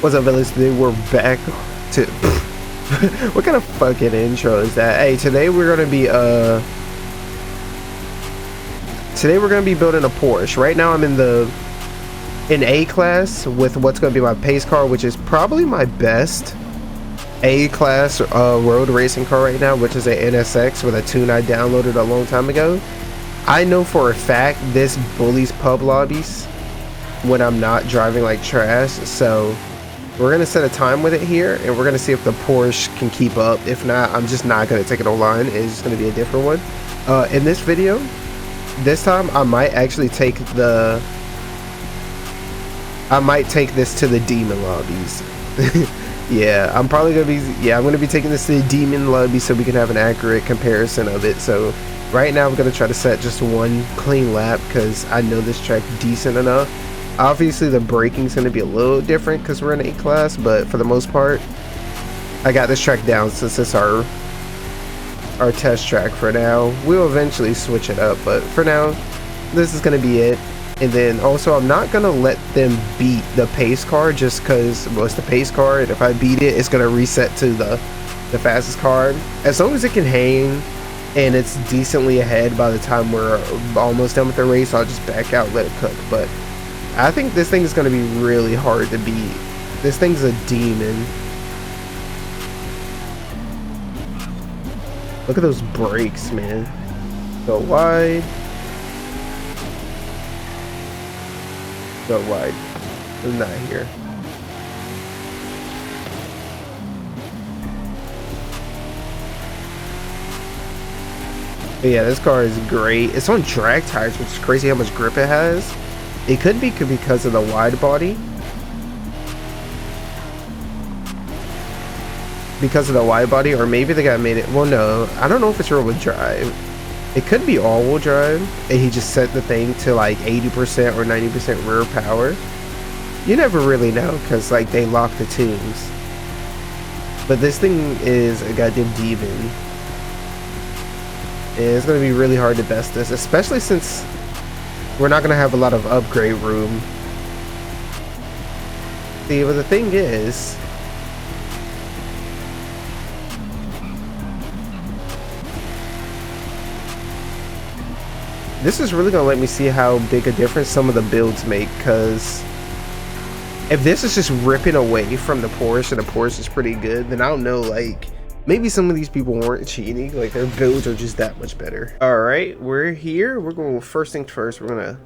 What's up, fellas? Today we're back to what kind of fucking intro is that? Hey, today we're gonna be building a Porsche. Right now I'm in A class with what's gonna be my pace car, which is probably my best A class road racing car right now, which is an NSX with a tune I downloaded a long time ago. I know for a fact this bullies pub lobbies when I'm not driving like trash, so we're gonna set a time with it here, and we're gonna see if the Porsche can keep up. If not, I'm just not gonna take it online. It's just gonna be a different one. In this video, this time I might actually take this to the demon lobbies. Yeah, I'm gonna be taking this to the demon lobby so we can have an accurate comparison of it. So right now I'm gonna try to set just one clean lap because I know this track decent enough. Obviously the braking's going to be a little different because we're in A class, but for the most part I got this track down since it's our test track for now. We'll eventually switch it up, but for now this is going to be it. And then also I'm not going to let them beat the pace car just because, well, it's the pace car, and if I beat it, it's going to reset to the fastest car. As long as it can hang and it's decently ahead by the time we're almost done with the race, I'll just back out, let it cook. But I think this thing is going to be really hard to beat. This thing's a demon. Look at those brakes, man. Go wide. Go wide. I'm not here. But yeah, this car is great. It's on drag tires, which is crazy how much grip it has. It could be because of the wide body. Or maybe the guy made it. Well, no, I don't know if it's rear-wheel drive. It could be all-wheel drive, and he just set the thing to like 80% or 90% rear power. You never really know because like they lock the tunes. But this thing is a goddamn demon. And it's gonna be really hard to best this, especially since we're not going to have a lot of upgrade room. See, but the thing is, this is really going to let me see how big a difference some of the builds make, because if this is just ripping away from the Porsche and the Porsche is pretty good, then I don't know, like, maybe some of these people weren't cheating, like their builds are just that much better. All right, we're here. We're going first things first. We're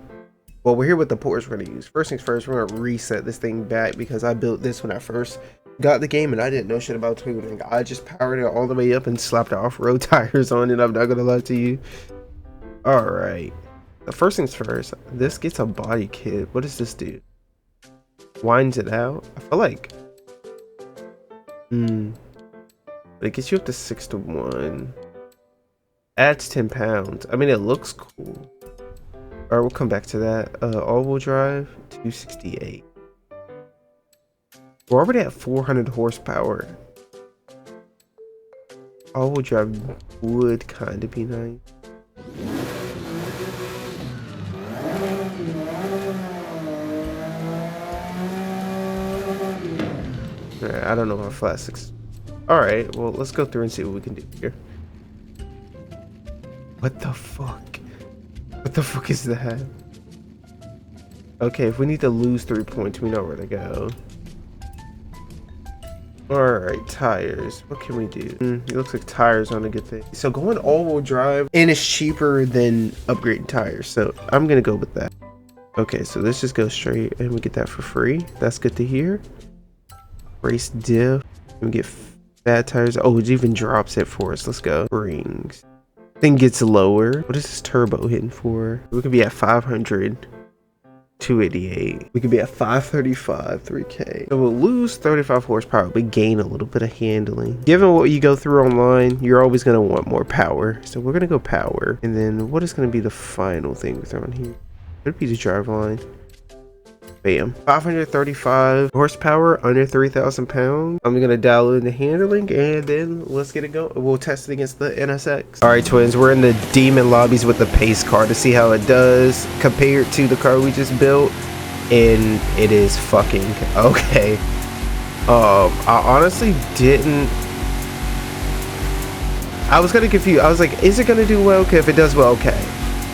here with the Porsche we're gonna use. First things first, we're gonna reset this thing back because I built this when I first got the game and I didn't know shit about tuning. I just powered it all the way up and slapped the off-road tires on it. I'm not gonna lie to you. All right, the first things first, this gets a body kit. What does this do? Winds it out. I feel like but it gets you up to 6-to-1. Adds 10 pounds. I mean, it looks cool. Alright, we'll come back to that. All-wheel drive, 268. We're already at 400 horsepower. All-wheel drive would kind of be nice. Alright, I don't know how flat 6. Alright, well, let's go through and see what we can do here. What the fuck? What the fuck is that? Okay, if we need to lose 3 points, we know where to go. Alright, tires. What can we do? It looks like tires on a good thing. So going all-wheel drive, and it's cheaper than upgrading tires, so I'm gonna go with that. Okay, so let's just go straight, and we get that for free. That's good to hear. Race diff. We get bad tires. Oh, it even drops it for us. Let's go. Rings. Thing gets lower. What is this turbo hitting for? We could be at 500. 288. We could be at 535, 3K. So we'll lose 35 horsepower, but gain a little bit of handling. Given what you go through online, you're always going to want more power. So we're going to go power. And then what is going to be the final thing we throw in here? Could be the drive line. Bam. 535 horsepower, under 3,000 pounds. I'm gonna download the handling and then let's get it going. We'll test it against the NSX. All right, twins, we're in the demon lobbies with the pace car to see how it does compared to the car we just built. And it is fucking okay. I honestly didn't. I was kind of confused. I was like, is it gonna do well? Okay, if it does well, okay.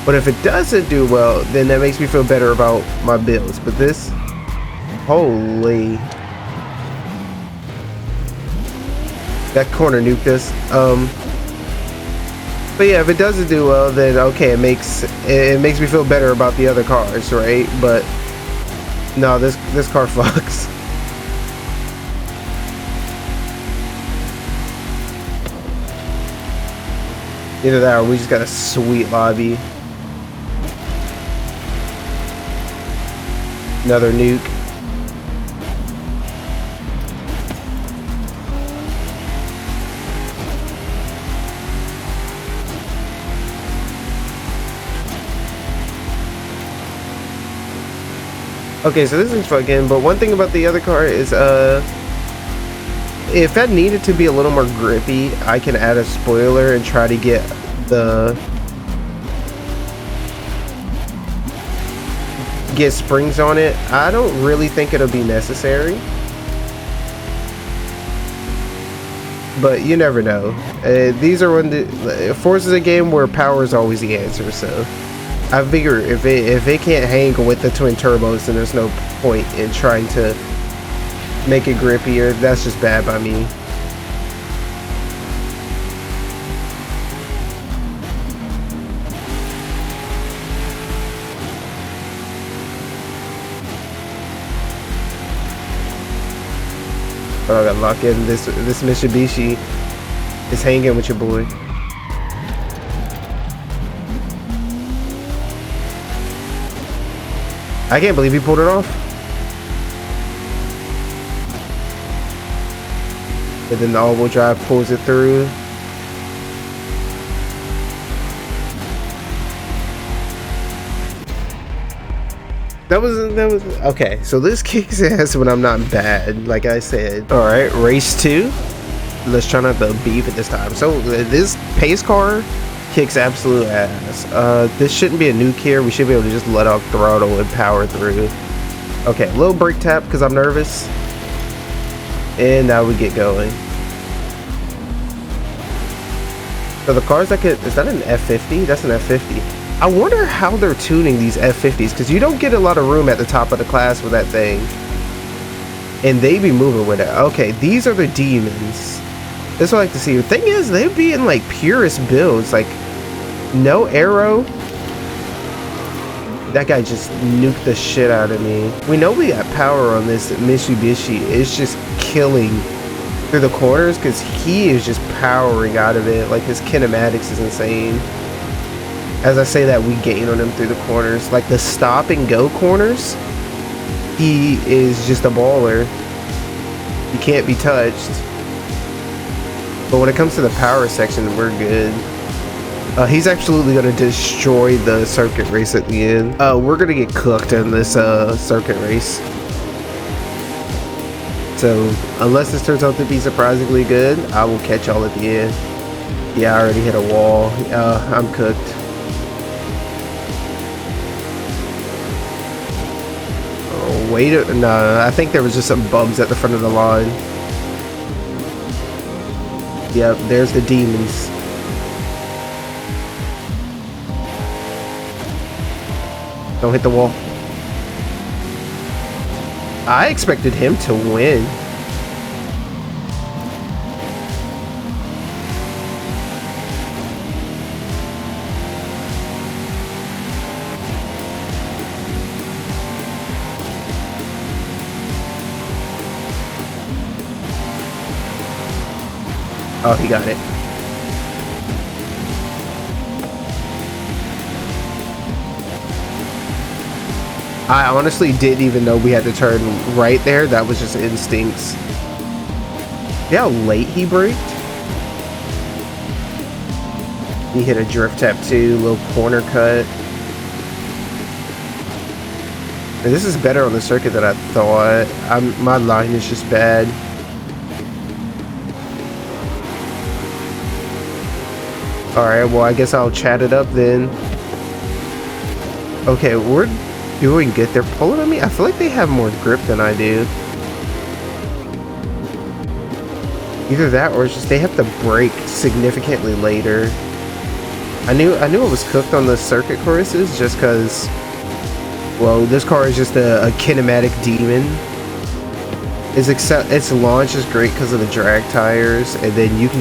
But if it doesn't do well, then that makes me feel better about my builds. But this, holy, that corner nuked us. But yeah, if it doesn't do well, then okay, it makes me feel better about the other cars, right? But no, this car fucks. Either that or we just got a sweet lobby. Another nuke. Okay, so this is fucking, but one thing about the other car is, if that needed to be a little more grippy, I can add a spoiler and try to get springs on it. I don't really think it'll be necessary, but you never know. These are Forza's a game where power is always the answer, so I figure if it can't hang with the twin turbos, then there's no point in trying to make it grippier. That's just bad by me. But I got locked in. This Mitsubishi is hanging with your boy. I can't believe he pulled it off. And then the all-wheel drive pulls it through. That was okay. So this kicks ass when I'm not bad, like I said. All right, race 2. Let's try not to beef it this time. So this pace car kicks absolute ass. This shouldn't be a nuke here. We should be able to just let off throttle and power through. Okay, a little brake tap because I'm nervous. And now we get going. So the cars that could, is that an F50? That's an F50. I wonder how they're tuning these F50s, because you don't get a lot of room at the top of the class with that thing. And they be moving with it. Okay, these are the demons. This is what I like to see. The thing is, they'd be in like purest builds, like no arrow. That guy just nuked the shit out of me. We know we got power on this Mitsubishi. It's just killing through the corners because he is just powering out of it. Like his kinematics is insane. As I say that, we gain on him through the corners. Like the stop and go corners, he is just a baller. He can't be touched. But when it comes to the power section, we're good. He's absolutely going to destroy the circuit race at the end. We're going to get cooked in this circuit race. So, unless this turns out to be surprisingly good, I will catch y'all at the end. Yeah, I already hit a wall. I'm cooked. Oh, wait. No, I think there was just some bumps at the front of the line. Yep, there's the demons. Don't hit the wall. I expected him to win. Oh, he got it. I honestly didn't even know we had to turn right there. That was just instincts. See how late he braked? He hit a drift tap too, little corner cut. And this is better on the circuit than I thought. My line is just bad. Alright, well I guess I'll chat it up then. Okay, we're doing good. They're pulling on me. I feel like they have more grip than I do. Either that or it's just they have to brake significantly later. I knew it was cooked on the circuit courses just because, well, this car is just a kinematic demon. Its launch is great because of the drag tires, and then you can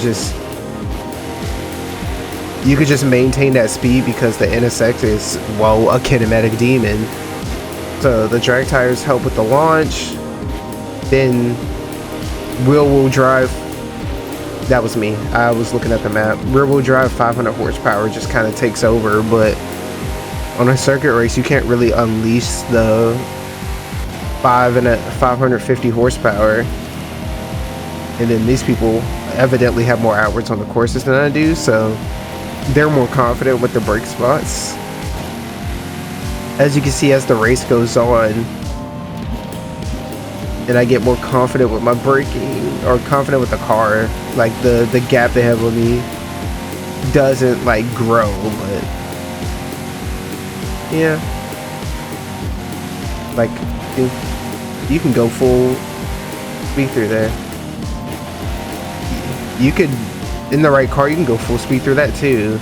just maintain that speed because the NSX is, well, a kinematic demon. So the drag tires help with the launch. Then rear-wheel drive. That was me. I was looking at the map. Rear-wheel drive 500 horsepower just kind of takes over, but on a circuit race you can't really unleash the 550 horsepower. And then these people evidently have more hours on the courses than I do, so they're more confident with the brake spots. As you can see, as the race goes on, and I get more confident with my braking, or confident with the car, like the gap they have on me doesn't like grow, but yeah, like you can go full speed through there. You could, in the right car, you can go full speed through that too.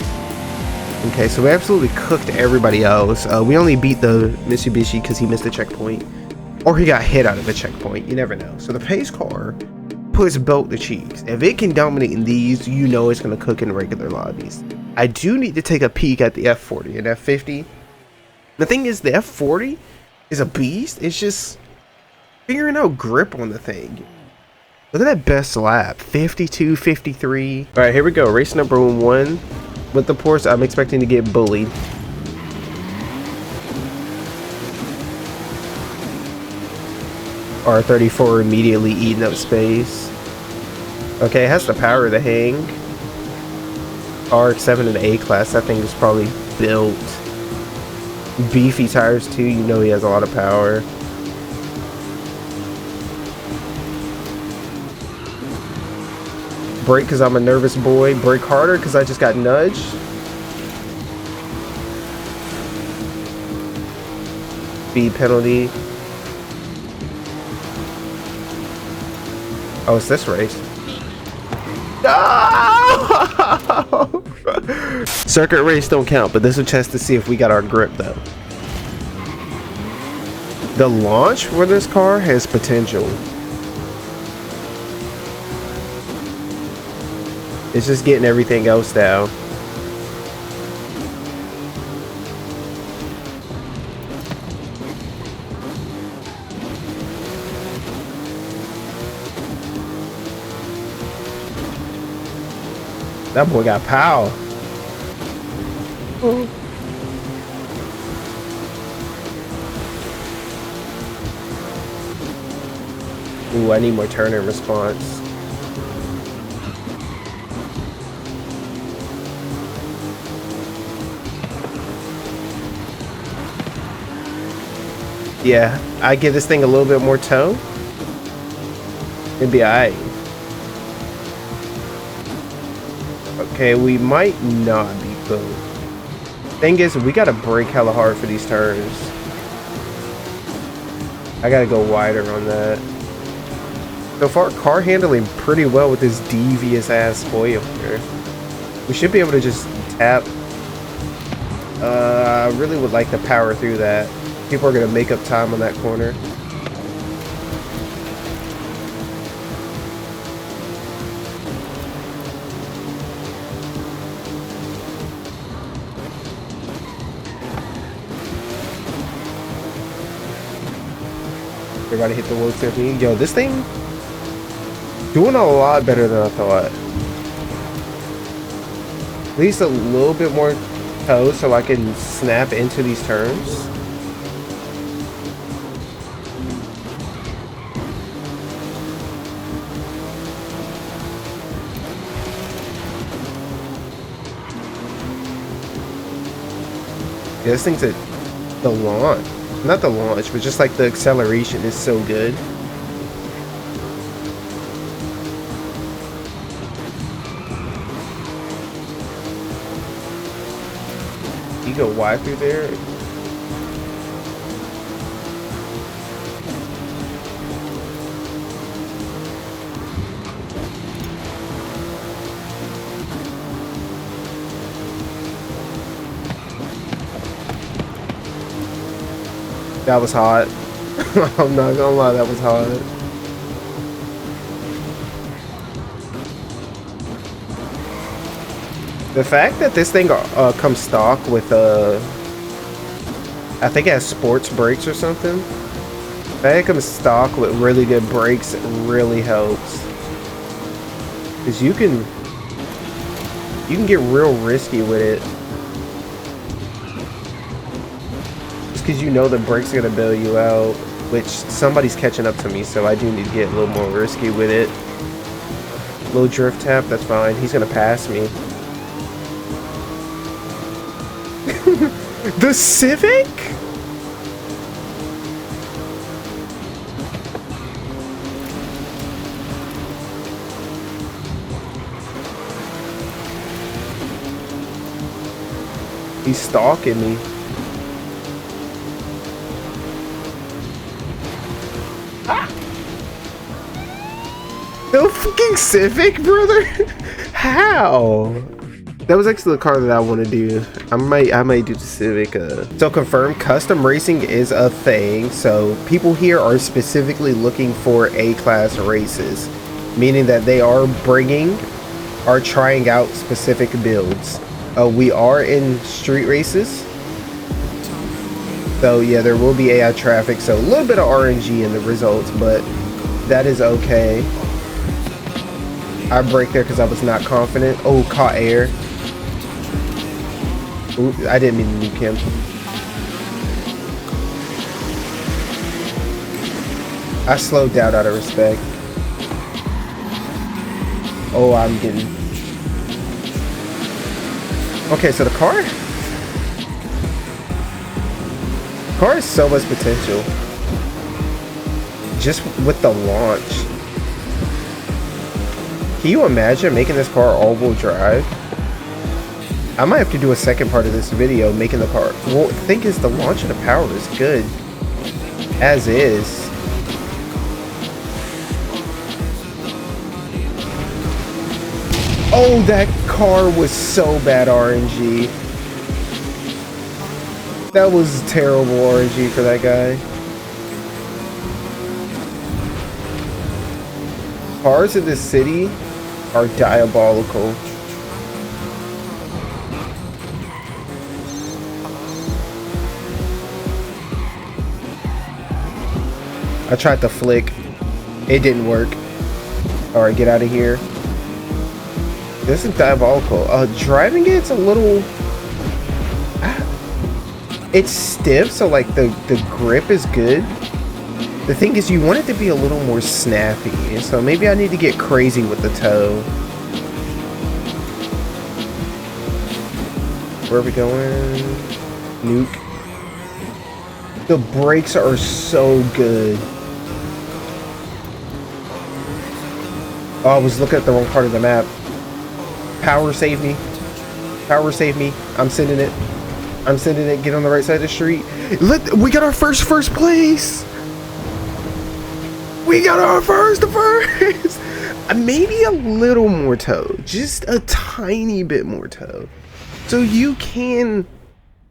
Okay, so we absolutely cooked everybody else. We only beat the Mitsubishi because he missed a checkpoint. Or he got hit out of a checkpoint. You never know. So the pace car puts belt to cheeks. If it can dominate in these, you know it's going to cook in regular lobbies. I do need to take a peek at the F40 and F50. The thing is, the F40 is a beast. It's just figuring out grip on the thing. Look at that best lap. 52, 53. Alright, here we go. Race number 1. With the Porsche, I'm expecting to get bullied. R34 immediately eating up space. Okay, it has the power to hang. RX-7 in the A-Class, that thing is probably built. Beefy tires too, you know he has a lot of power. Brake because I'm a nervous boy. Brake harder because I just got nudged. Speed penalty. Oh, it's this race. No! Circuit race don't count, but this is a test to see if we got our grip though. The launch for this car has potential. It's just getting everything else down. That boy got power. Oh. Ooh, I need more turning response. Yeah, I give this thing a little bit more toe. It'd be alright. Okay, we might not be close. Thing is, we gotta brake hella hard for these turns. I gotta go wider on that. So far, car handling pretty well with this devious ass spoiler. We should be able to just tap. I really would like to power through that. People are gonna make up time on that corner. Everybody hit the World 15. Yo, this thing doing a lot better than I thought. At least a little bit more toe so I can snap into these turns. Yeah, this thing's at the launch. Not the launch, but just like the acceleration is so good. You go wide through there. That was hot. I'm not gonna lie, that was hot. The fact that this thing comes stock with I think it has sports brakes or something. The fact it comes stock with really good brakes really helps. Cause you can get real risky with it. Just cause you know the brakes are gonna bail you out. Which somebody's catching up to me, so I do need to get a little more risky with it. Little drift tap, that's fine. He's gonna pass me. The Civic? He's stalking me. Ah! The fucking Civic, brother? How? That was actually the car that I want to do. I might do the Civic. So confirm, custom racing is a thing. So people here are specifically looking for A-class races, meaning that they are trying out specific builds. We are in street races. So yeah, there will be AI traffic. So a little bit of RNG in the results, but that is okay. I braked there because I was not confident. Oh, caught air. Ooh, I didn't mean to nuke him. I slowed down out of respect. Oh, I'm getting... Okay, so the car has so much potential. Just with the launch. Can you imagine making this car all-wheel drive? I might have to do a second part of this video making the car. Well, the thing is, the launch and the power is good as is. Oh, that car was so bad RNG. That was terrible RNG for that guy. Cars in this city are diabolical. I tried to flick. It didn't work. Alright, get out of here. This is diabolical. Driving it's a little... It's stiff, so like the grip is good. The thing is, you want it to be a little more snappy. So maybe I need to get crazy with the toe. Where are we going? Nuke. The brakes are so good. Oh, I was looking at the wrong part of the map. Power save me. Power save me. I'm sending it. I'm sending it. Get on the right side of the street. We got our first place. We got our first. Maybe a little more toe. Just a tiny bit more toe. So you can...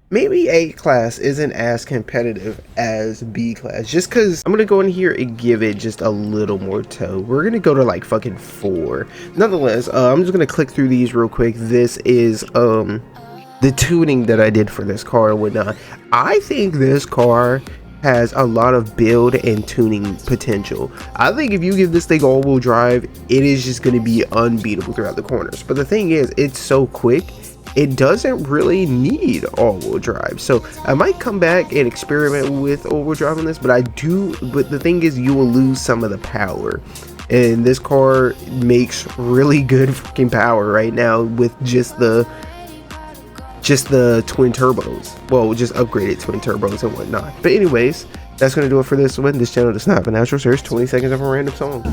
Maybe A class isn't as competitive as B class, just because I'm gonna go in here and give it just a little more toe. We're gonna go to like fucking 4. Nonetheless, I'm just gonna click through these real quick. This is the tuning that I did for this car and whatnot. I think this car has a lot of build and tuning potential. I think if you give this thing all-wheel drive, it is just gonna be unbeatable throughout the corners. But the thing is, it's so quick. It doesn't really need all-wheel drive, so I might come back and experiment with all-wheel drive on this, but the thing is, you will lose some of the power, and this car makes really good freaking power right now with just the twin turbos. Well, just upgraded twin turbos and whatnot. But anyways, that's gonna do it for this one. This channel does not have a natural series. 20 seconds of a random song.